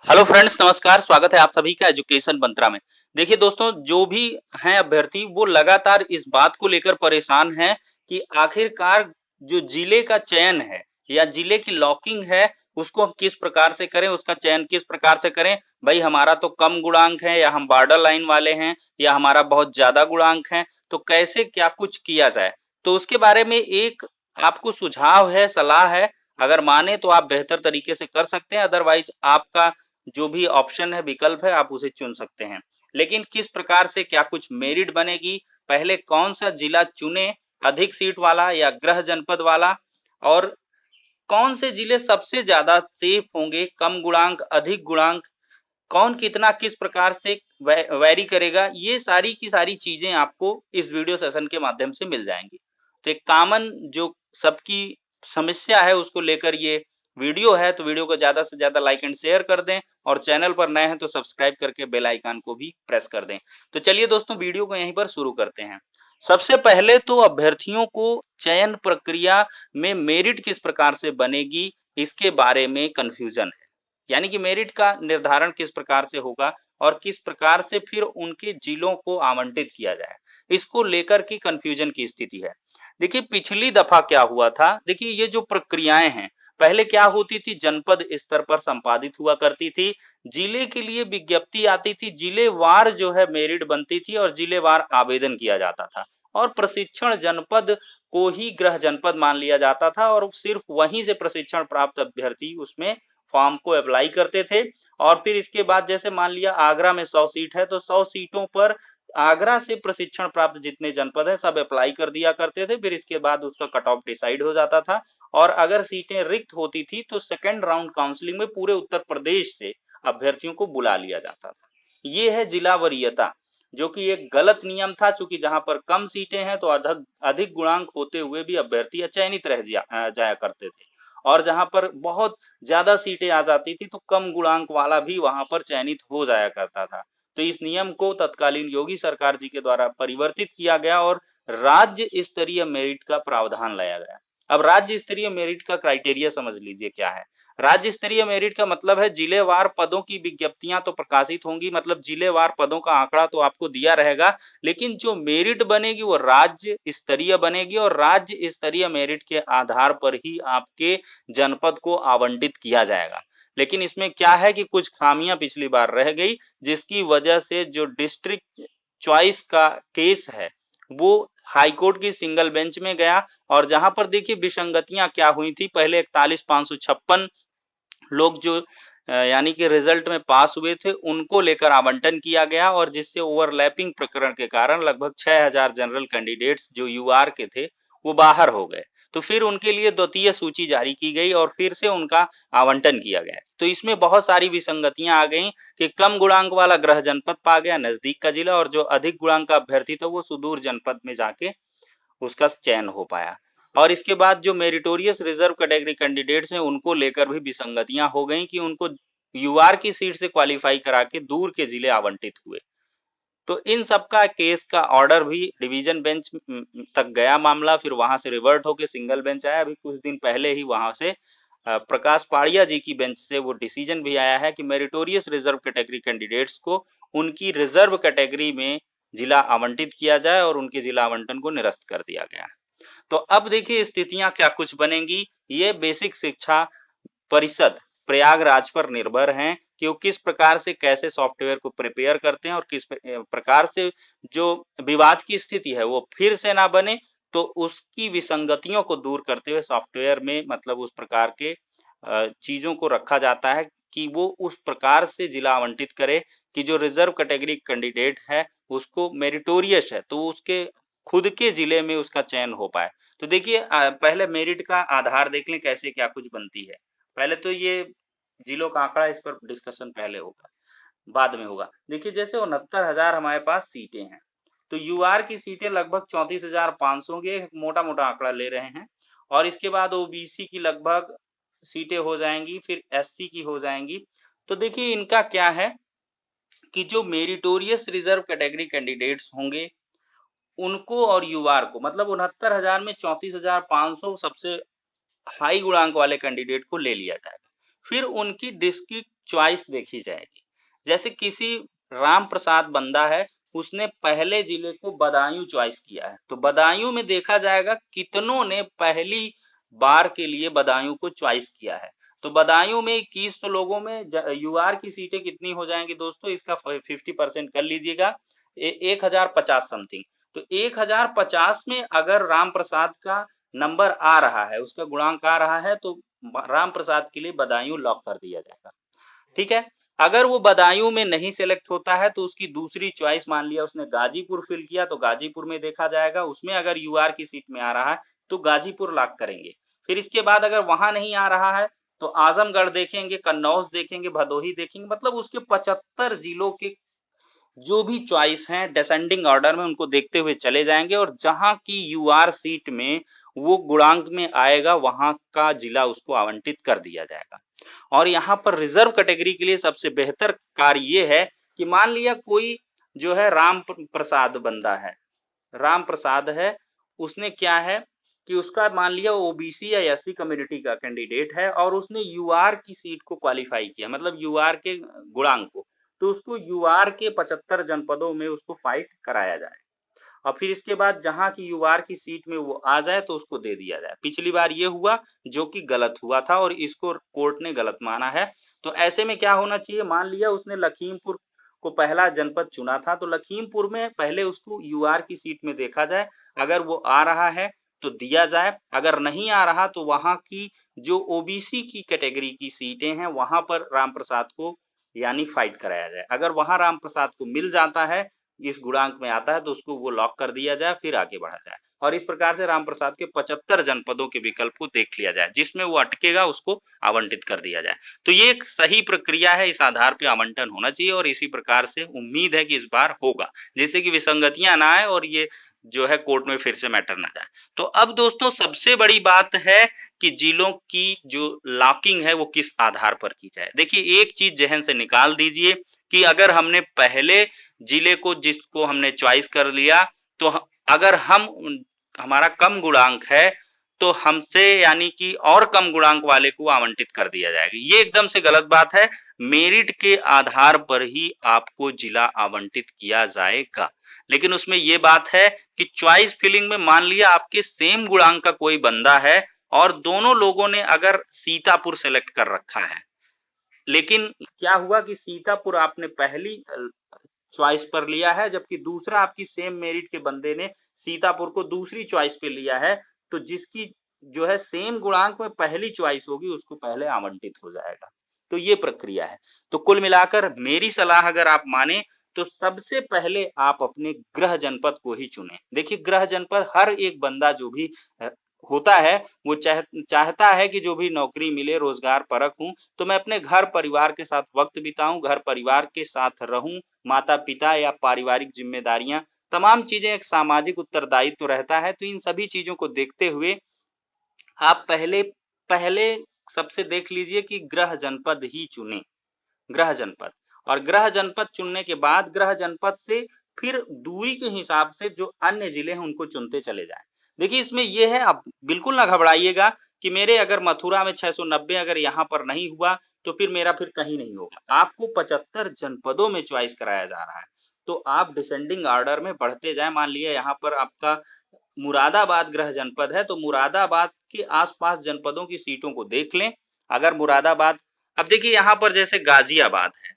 Hello friends, नमस्कार। स्वागत है आप सभी का एजुकेशन मंत्रा में। देखिए दोस्तों, जो भी हैं अभ्यर्थी वो लगातार इस बात को लेकर परेशान हैं कि आखिरकार जो जिले का चयन है या जिले की लॉकिंग है, उसको हम किस प्रकार से करें, उसका चयन किस प्रकार से करें। भई हमारा तो कम गुणांक है या हम बॉर्डर लाइन वाले हैं या हमारा बहुत ज़्यादा गुणांक है, तो कैसे क्या कुछ किया जाए? तो उसके बारे में एक आपको सुझाव है, सलाह है। अगर माने तो आप बेहतर तरीके से कर सकते हैं, अदरवाइज़ आपका जो भी ऑप्शन है, विकल्प है, आप उसे चुन सकते हैं। लेकिन किस प्रकार से क्या कुछ मेरिट बनेगी, पहले कौन-सा जिला चुनें, अधिक सीट वाला या गृह जनपद वाला, और कौन से जिले सबसे ज़्यादा सेफ होंगे, कम गुणांक, अधिक गुणांक, कौन कितना किस प्रकार से वैरी करेगा, ये सारी की सारी चीज़ें आपको इस वीडियो सेशन के माध्यम से मिल जाएँगी। तो एक कॉमन जो सबकी समस्या है उसको लेकर ये वीडियो है, तो वीडियो को ज़्यादा से ज़्यादा लाइक एंड शेयर कर दें और चैनल पर नए हैं तो सब्सक्राइब करके बेल आइकन को भी प्रेस कर दें। तो चलिए दोस्तों, वीडियो को यहीं पर शुरू करते हैं। सबसे पहले तो अभ्यर्थियों को चयन प्रक्रिया में मेरिट किस प्रकार से बनेगी, इसके बारे में कन्फ्यूज़न है। यानी कि मेरिट का निर्धारण किस प्रकार से होगा और किस प्रकार से फिर उनके जिलों को आवंटित किया जाए, इसको लेकर के कन्फ्यूजन की स्थिति है। देखिए पिछली दफा क्या हुआ था, देखिए ये जो प्रक्रियाएं हैं, पहले क्या होती थी, जनपद स्तर पर संपादित हुआ करती थी, जिले के लिए विज्ञप्ति आती थी, जिलेवार जो है मेरिट बनती थी और जिलेवार आवेदन किया जाता था और प्रशिक्षण जनपद को ही गृह जनपद मान लिया जाता था और सिर्फ वहीं से प्रशिक्षण प्राप्त अभ्यर्थी उसमें फॉर्म को अप्लाई करते थे। और फिर इसके बाद जैसे मान लिया आगरा में 100 सीट है तो 100 सीटों पर आगरा से प्रशिक्षण प्राप्त जितने जनपद है सब अप्लाई कर दिया करते थे। फिर इसके बाद उसका कट ऑफ डिसाइड हो जाता था और अगर सीटें रिक्त होती थी तो सेकेंड राउंड काउंसलिंग में पूरे उत्तर प्रदेश से अभ्यर्थियों को बुला लिया जाता था। ये है जिला वरीयता, जो कि एक गलत नियम था, चूंकि जहां पर कम सीटें हैं तो अधिक अधिक गुणांक होते हुए भी अभ्यर्थी अचयनित रह जाया करते थे और जहां पर बहुत ज्यादा सीटें आ जाती थी तो कम गुणांक वाला भी वहां पर चयनित हो जाया करता था। तो इस नियम को तत्कालीन योगी सरकार जी के द्वारा परिवर्तित किया गया और राज्य स्तरीय मेरिट का प्रावधान लाया गया। अब राज्य स्तरीय मेरिट का क्राइटेरिया समझ लीजिए क्या है। राज्य स्तरीय मेरिट का मतलब है जिलेवार पदों की विज्ञप्तियां तो प्रकाशित होंगी, मतलब जिलेवार पदों का आंकड़ा तो आपको दिया रहेगा, लेकिन जो मेरिट बनेगी वो राज्य स्तरीय बनेगी और राज्य स्तरीय मेरिट के आधार पर ही आपके जनपद को आवंटित किया जाएगा। लेकिन इसमें क्या है कि कुछ खामियां पिछली बार रह गई, जिसकी वजह से जो डिस्ट्रिक्ट चॉइस का केस है वो हाई कोर्ट की सिंगल बेंच में गया और जहां पर देखिए विसंगतियां क्या हुई थी। पहले 41,556 लोग जो यानी कि रिजल्ट में पास हुए थे उनको लेकर आवंटन किया गया और जिससे ओवरलैपिंग प्रकरण के कारण लगभग 6,000 जनरल कैंडिडेट्स जो यूआर के थे वो बाहर हो गए। तो फिर उनके लिए द्वितीय सूची जारी की गई और फिर से उनका आवंटन किया गया। तो इसमें बहुत सारी विसंगतियां आ गई कि कम गुणांक वाला गृह जनपद पा गया नजदीक का जिला और जो अधिक गुणांक का अभ्यर्थी था वो सुदूर जनपद में जाके उसका चयन हो पाया। और इसके बाद जो मेरिटोरियस रिजर्व कैटेगरी कैंडिडेट्स हैं उनको लेकर भी विसंगतियां हो गई कि उनको यूआर की सीट से क्वालिफाई करा के दूर के जिले आवंटित हुए। तो इन सब का केस का ऑर्डर भी डिवीजन बेंच तक गया मामला, फिर वहां से रिवर्ट होकर सिंगल बेंच आया। अभी कुछ दिन पहले ही वहां से प्रकाश पाड़िया जी की बेंच से वो डिसीजन भी आया है कि मेरिटोरियस रिजर्व कैटेगरी कैंडिडेट्स को उनकी रिजर्व कैटेगरी में जिला आवंटित किया जाए और उनके जिला आवंटन को निरस्त कर दिया गया। तो अब देखिए स्थितियां क्या कुछ बनेंगी। ये बेसिक शिक्षा परिषद प्रयागराज पर निर्भर हैं कि वो किस प्रकार से कैसे सॉफ्टवेयर को प्रिपेयर करते हैं और किस प्रकार से जो विवाद की स्थिति है वो फिर से ना बने, तो उसकी विसंगतियों को दूर करते हुए सॉफ्टवेयर में मतलब उस प्रकार के चीजों को रखा जाता है कि वो उस प्रकार से जिला आवंटित करे कि जो रिजर्व कैटेगरी कैंडिडेट है उसको मेरिटोरियस है तो उसके खुद के जिले में उसका चयन हो पाए। तो देखिए पहले मेरिट का आधार देख लें कैसे क्या कुछ बनती है। पहले तो ये जिलों का आंकड़ा, इस पर डिस्कशन पहले होगा, बाद में होगा। देखिए जैसे 69,000 हमारे पास सीटें हैं तो यूआर की सीटें लगभग 34,500 की, एक मोटा मोटा आंकड़ा ले रहे हैं। और इसके बाद ओबीसी की लगभग सीटें हो जाएंगी, फिर एससी की हो जाएंगी। तो देखिए इनका क्या है कि जो मेरिटोरियस रिजर्व कैटेगरी कैंडिडेट्स होंगे उनको और यूआर को, मतलब 69,000 में 34,500 सबसे हाई गुणांक वाले कैंडिडेट को ले लिया जाएगा। फिर उनकी डिस्ट्रिक्ट चॉइस देखी जाएगी। जैसे किसी राम प्रसाद बंदा है, उसने पहले जिले को बदायूं चॉइस किया है, तो बदायूं में देखा जाएगा कितनों ने पहली बार के लिए बदायूं को चॉइस किया है। तो बदायूं में 2100 लोगों में यूआर की सीटें कितनी हो जाएंगी दोस्तों, इसका 50% कर लीजिएगा, 1050 समथिंग। तो 1050 में अगर राम प्रसाद का नंबर आ रहा है, उसका गुणांक आ रहा है, तो राम प्रसाद के लिए बदायूं लॉक कर दिया जाएगा। ठीक है। अगर वो बदायूं में नहीं सिलेक्ट होता है तो उसकी दूसरी चॉइस, मान लिया उसने गाजीपुर फिल किया, तो गाजीपुर में देखा जाएगा, उसमें अगर यूआर की सीट में आ रहा है तो गाजीपुर लॉक करेंगे। फिर इसके बाद अगर वहां नहीं आ रहा है तो आजमगढ़ देखेंगे, कन्नौज देखेंगे, भदोही देखेंगे, मतलब उसके 75 जिलों के जो भी चॉइस हैं डिसेंडिंग ऑर्डर में उनको देखते हुए चले जाएंगे, और जहां की यूआर सीट में वो गुणांक में आएगा वहां का जिला उसको आवंटित कर दिया जाएगा। और यहाँ पर रिजर्व कैटेगरी के लिए सबसे बेहतर कार्य ये है कि मान लिया कोई जो है राम प्रसाद बंदा है, राम प्रसाद है, उसने क्या है कि उसका मान लिया ओबीसी या एससी कम्युनिटी का कैंडिडेट है और उसने यूआर की सीट को क्वालिफाई किया, मतलब यूआर के गुणांक को, तो उसको यूआर के 75 जनपदों में उसको फाइट कराया जाए, और फिर इसके बाद जहां की यूआर की सीट में वो आ जाए तो उसको दे दिया जाए। पिछली बार ये हुआ जो कि गलत हुआ था और इसको कोर्ट ने गलत माना है। तो ऐसे में क्या होना चाहिए, मान लिया उसने लखीमपुर को पहला जनपद चुना था, तो लखीमपुर में पहले उसको यूआर की सीट में देखा जाए, अगर वो आ रहा है तो दिया जाए, अगर नहीं आ रहा तो वहां की जो ओबीसी की कैटेगरी की सीटें हैं वहां पर राम प्रसाद को यानी फाइट कराया जाए। अगर वहां राम प्रसाद को मिल जाता है, इस गुणांक में आता है, तो उसको वो लॉक कर दिया जाए, फिर आगे बढ़ा जाए, और इस प्रकार से राम प्रसाद के 75 जनपदों के विकल्प को देख लिया जाए, जिसमें वो अटकेगा उसको आवंटित कर दिया जाए। तो ये एक सही प्रक्रिया है, इस आधार पे आवंटन होना चाहिए, और इसी प्रकार से उम्मीद है कि इस बार होगा, जिससे कि विसंगतियां ना आए और ये जो है कोर्ट में फिर से मैटर ना जाए। तो अब दोस्तों सबसे बड़ी बात है कि जिलों की जो लॉकिंग है वो किस आधार पर की जाए। देखिए एक चीज जहन से निकाल दीजिए कि अगर हमने पहले जिले को जिसको हमने चॉइस कर लिया, तो अगर हम हमारा कम गुणांक है तो हमसे यानी कि और कम गुणांक वाले को आवंटित कर दिया जाएगा। ये एकदम से गलत बात है। मेरिट के आधार पर ही आपको जिला आवंटित किया जाएगा, लेकिन उसमें ये बात है कि चॉइस फिलिंग में मान लिया आपके सेम गुणांक का कोई बंदा है और दोनों लोगों ने अगर सीतापुर सेलेक्ट कर रखा है, लेकिन क्या हुआ कि सीतापुर आपने पहली चॉइस पर लिया है, जबकि दूसरा आपकी सेम मेरिट के बंदे ने सीतापुर को दूसरी चॉइस पे लिया है, तो जिसकी जो है सेम गुणांक में पहली चॉइस होगी उसको पहले आवंटित हो जाएगा। तो ये प्रक्रिया है। तो कुल मिलाकर मेरी सलाह अगर आप माने तो सबसे पहले आप अपने गृह जनपद को ही चुने। देखिए गृह जनपद हर एक बंदा जो भी होता है वो चाहता है कि जो भी नौकरी मिले, रोजगार परक हूं, तो मैं अपने घर परिवार के साथ वक्त बिताऊं, घर परिवार के साथ रहूं, माता पिता या पारिवारिक जिम्मेदारियां, तमाम चीजें, एक सामाजिक उत्तरदायित्व तो रहता है। तो इन सभी चीजों को देखते हुए आप पहले पहले सबसे देख लीजिए कि गृह जनपद ही चुने, गृह जनपद, और गृह जनपद चुनने के बाद गृह जनपद से फिर दूरी के हिसाब से जो अन्य जिले हैं उनको चुनते चले जाएं। देखिए इसमें यह है, आप बिल्कुल ना घबराइएगा कि मेरे अगर मथुरा में 690 अगर यहाँ पर नहीं हुआ तो फिर मेरा फिर कहीं नहीं होगा। आपको 75 जनपदों में चॉइस कराया जा रहा है, तो आप डिसेंडिंग ऑर्डर में बढ़ते जाए। मान लिया यहाँ पर आपका मुरादाबाद गृह जनपद है, तो मुरादाबाद के आसपास जनपदों की सीटों को देख लें। अगर मुरादाबाद, अब देखिए यहाँ पर जैसे गाजियाबाद है,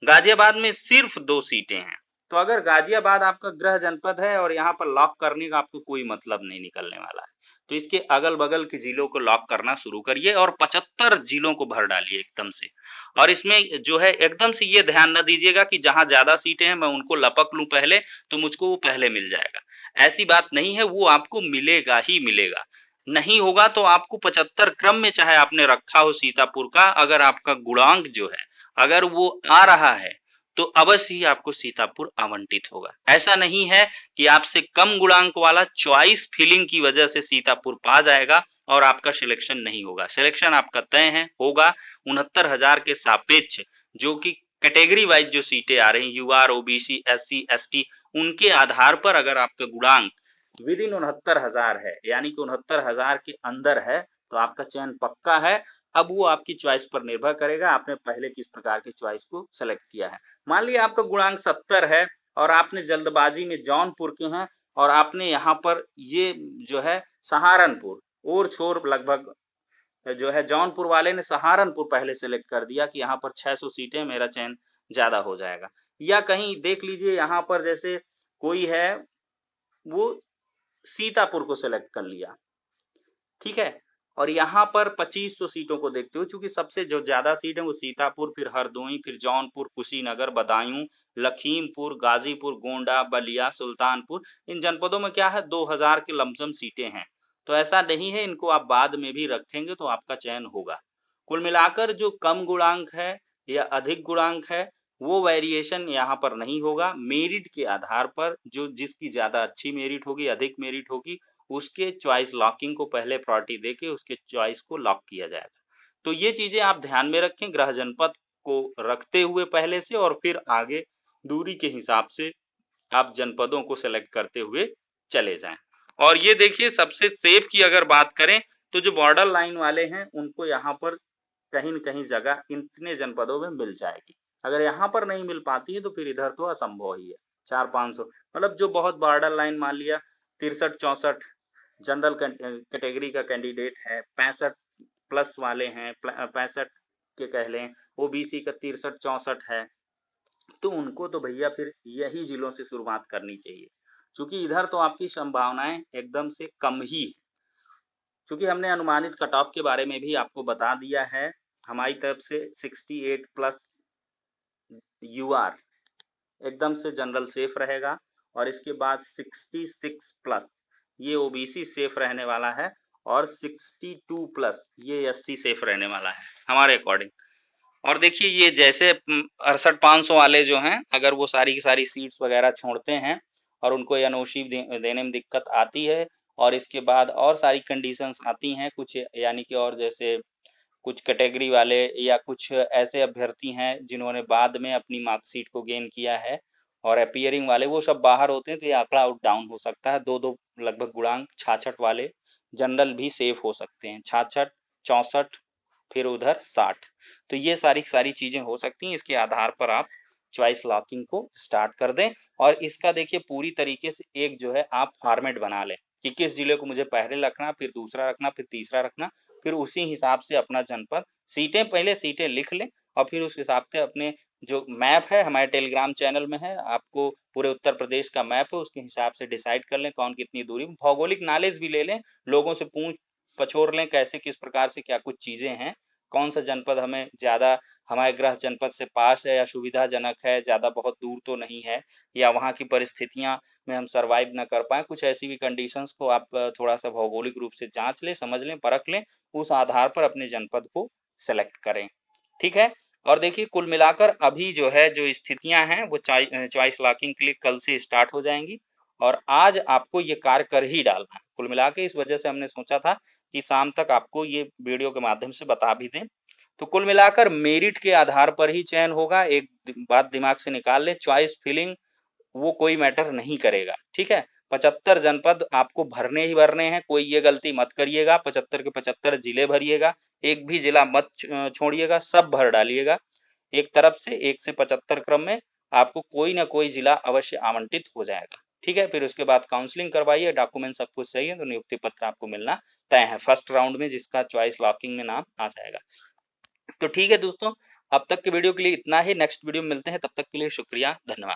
गाजियाबाद में सिर्फ 2 सीटें हैं, तो अगर गाजियाबाद आपका गृह जनपद है और यहाँ पर लॉक करने का आपको कोई मतलब नहीं निकलने वाला है, तो इसके अगल-बगल के जिलों को लॉक करना शुरू करिए और 75 जिलों को भर डालिए एकदम से। और इसमें जो है एकदम से ये ध्यान ना दीजिएगा कि जहाँ ज़्यादा सीटें हैं मैं उनको लपक लूँ पहले, तो मुझको वो पहले मिल जाएगा। ऐसी बात नहीं है, वो आपको मिलेगा ही मिलेगा। नहीं होगा तो आपको 75 क्रम में चाहे आपने रखा हो सीतापुर का, अगर आपका गुणांक जो है अगर वो आ रहा है तो अवश्य ही आपको सीतापुर आवंटित होगा। ऐसा नहीं है कि आपसे कम गुणांक वाला चॉइस फिलिंग की वजह से सीतापुर पा जाएगा और आपका सिलेक्शन नहीं होगा। सिलेक्शन आपका तय है, होगा 69,000 के सापेक्ष, जो कि कैटेगरी वाइज जो सीटें आ रही, यूआर, ओबीसी, एससी, एसटी, उनके आधार पर अगर आपका गुणांक विद इन 69,000 है, यानी कि 69,000 के अंदर है, तो आपका चयन पक्का है। अब वो आपकी चॉइस पर निर्भर करेगा, आपने पहले किस प्रकार की चॉइस को सेलेक्ट किया है। मान लिया आपका गुणांक 70 है और आपने जल्दबाजी में जौनपुर के हैं और आपने यहाँ पर ये जो है सहारनपुर ओर-छोर लगभग जो है जौनपुर वाले ने सहारनपुर पहले सेलेक्ट कर दिया कि यहाँ पर 600 सीटें, मेरा चयन ज़्यादा हो जाएगा। या कहीं देख लीजिए यहाँ पर जैसे कोई है, वो सीतापुर को सेलेक्ट कर लिया, ठीक है? और यहाँ पर 2500 सीटों को देखते हुए, चूँकि सबसे जो ज़्यादा सीट है वो सीतापुर, फिर हरदोई, फिर जौनपुर, कुशीनगर, बदायूं, लखीमपुर, गाज़ीपुर, गोंडा, बलिया, सुल्तानपुर, इन जनपदों में क्या है 2000 के लमसम सीटें हैं। तो ऐसा नहीं है, इनको आप बाद में भी रखेंगे तो आपका चयन होगा। कुल मिलाकर जो कम गुणांक है या अधिक गुणांक है, वो वेरिएशन यहाँ पर नहीं होगा। मेरिट के आधार पर जो जिसकी ज़्यादा अच्छी मेरिट होगी, अधिक मेरिट होगी, उसके चॉइस लॉकिंग को पहले प्रायोरिटी देके उसके चॉइस को लॉक किया जाएगा। तो ये चीज़ें आप ध्यान में रखें, गृह जनपद को रखते हुए पहले से, और फिर आगे दूरी के हिसाब से आप जनपदों को सेलेक्ट करते हुए चले जाएँ। और ये देखिए सबसे सेफ की अगर बात करें, तो जो बॉर्डर लाइन वाले हैं उनको यहाँ पर कहीं न कहीं जगह इतने जनपदों में मिल जाएगी। अगर यहाँ पर नहीं मिल पाती है तो फिर इधर तो असंभव ही है। 400-500 मतलब जो बहुत बॉर्डर लाइन मान लिया 63-64 जनरल कैटेगरी का कैंडिडेट है, 65 प्लस वाले हैं, 65 के कह लें, ओबीसी का 63-64 है, तो उनको तो भैया फिर यही जिलों से शुरुआत करनी चाहिए। चूँकि इधर तो आपकी संभावनाएँ एकदम से कम ही है। चूँकि हमने अनुमानित कट ऑफ के बारे में भी आपको बता दिया है, हमारी तरफ से 68 प्लस यूआर एकदम से जनरल सेफ रहेगा, और इसके बाद 66 प्लस ये ओबीसी सेफ रहने वाला है, और 62 प्लस ये एससी सेफ रहने वाला है हमारे अकॉर्डिंग। और देखिए ये जैसे 68-500 वाले जो हैं, अगर वो सारी की सारी सीट्स वगैरह छोड़ते हैं और उनको एनओसी देने में दिक्कत आती है, और इसके बाद और सारी कंडीशंस आती हैं कुछ, यानी कि और जैसे कुछ कैटेगरी वाले या कुछ ऐसे अभ्यर्थी हैं जिन्होंने बाद में अपनी मार्कशीट को गेन किया है, और अपीयरिंग वाले वो सब बाहर होते हैं, तो ये आंकड़ा आउट डाउन हो सकता है। 2-2 लगभग गुणांक 66 वाले जनरल भी सेफ हो सकते हैं, 66, 64, फिर उधर 60। तो ये सारी चीजें हो सकती हैं। इसके आधार पर आप चॉइस लॉकिंग को स्टार्ट कर दें, और इसका देखिए पूरी तरीके से एक जो है आप फॉर्मेट बना लें कि किस जिले को मुझे पहले रखना, फिर दूसरा रखना, फिर तीसरा रखना, फिर उसी हिसाब से अपना जनपद सीटें, पहले सीटें लिख लें, और फिर उस हिसाब से अपने जो मैप है हमारे टेलीग्राम चैनल में है, आपको पूरे उत्तर प्रदेश का मैप है, उसके हिसाब से डिसाइड कर लें कौन कितनी दूरी में। भौगोलिक नॉलेज भी ले लें, लोगों से पूछ पछोर लें कैसे किस प्रकार से क्या कुछ चीजें हैं, कौन सा जनपद हमें ज़्यादा हमारे गृह जनपद से पास है या सुविधाजनक है, ज़्यादा बहुत दूर तो नहीं है, या वहाँ की परिस्थितियाँ में हम सर्वाइव ना कर पाएँ। कुछ ऐसी भी कंडीशंस को आप थोड़ा-सा भौगोलिक रूप से जाँच लें, समझ लें, परख लें, उस आधार पर अपने जनपद को सेलेक्ट करें, ठीक है? और देखिए कुल मिलाकर अभी जो है जो स्थितियाँ हैं वो चॉइस लॉकिंग के लिए कल से स्टार्ट हो जाएँगी, और आज आपको ये कार्य कर ही डालना है। कुल मिला के इस वजह से हमने सोचा था कि शाम तक आपको ये वीडियो के माध्यम से बता भी दें। तो कुल मिलाकर मेरिट के आधार पर ही चयन होगा, एक बात दिमाग से निकाल लें, चॉइस फिलिंग वो कोई मैटर नहीं करेगा, ठीक है? 75 जनपद आपको भरने ही भरने हैं, कोई ये गलती मत करिएगा, 75 के 75 जिले भरिएगा, एक भी जिला मत छोड़िएगा, सब भर डालिएगा। एक तरफ से 1 से 75 क्रम में आपको कोई ना कोई जिला अवश्य आवंटित हो जाएगा, ठीक है? फिर उसके बाद काउंसलिंग करवाइए, डॉक्यूमेंट सब कुछ सही है तो नियुक्ति पत्र आपको मिलना तय है फर्स्ट राउंड में, जिसका चॉइस लॉकिंग में नाम आ जाएगा। तो ठीक है दोस्तों, अब तक के वीडियो के लिए इतना ही, नेक्स्ट वीडियो में मिलते हैं, तब तक के लिए शुक्रिया, धन्यवाद।